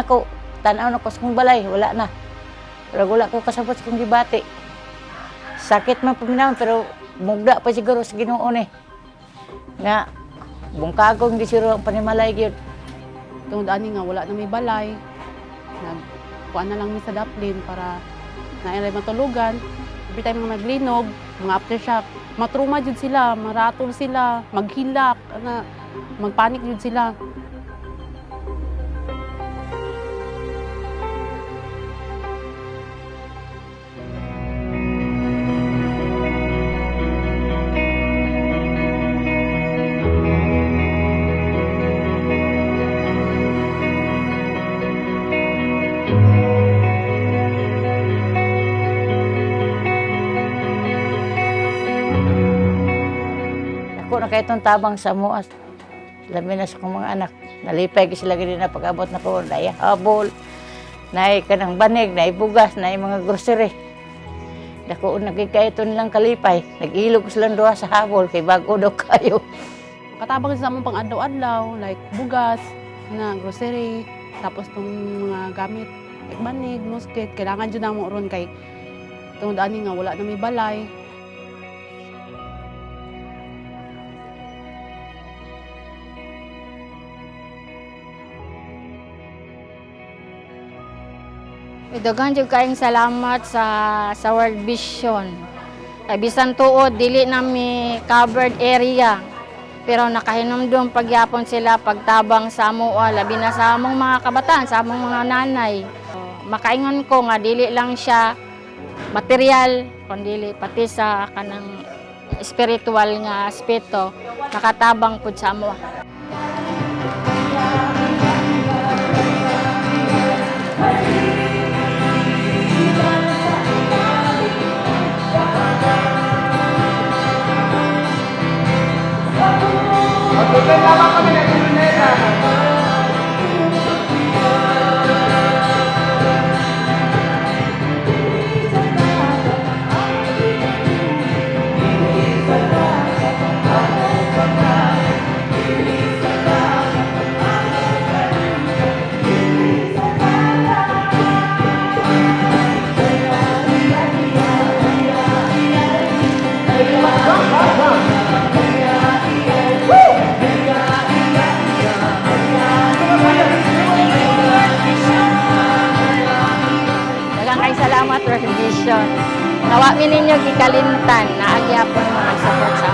na ko, tanaw na ko sa kong balay, wala na. Pero wala ko kasabot sa kong gibati. Sakit man paminaw, pero mugda pa siguro sa Ginoo ni. Nga, bungkagong di siguro ang panimalay gyud. Tungod ani nga wala na may balay. Nagkuan na lang mi sa daplin para nailay matulugan. Every time nga maglinog, mga aftershock, matruma jud sila, maratol sila, maghilak, magpanik jud sila. Ako na kahit itong tabang sa muas. Labi na sa kong mga anak. Nalipay ko sila ganyan na pag-abot na ko. Nai habol, nai kanang banig, nai bugas, nai mga grocery. Dako nagkikaito nilang kalipay. Nag-ilog ko silang duha sa habol kay bago daw kayo. Katabang sa among pang-adlaw-adlaw, like bugas, na grocery, tapos tong mga gamit, like banig, musket, kailangan dyan na mo ron kay tungod ani nga wala na may balay. Daghan jud kaayong salamat sa World Vision. Kay bisan tuod dili nami covered area. Pero nakahinumdum pagyapon sila pagtabang sa amoa, labi na sa among mga kabataan, sa among mga nanay. Makaingon ko nga dili lang siya material, kundi pati sa kanang spiritual nga aspeto nakatabang pud sa amoa. Salamat, World Vision. Nawa mi ninyo gikalimtan na agyapon mo magsapot sa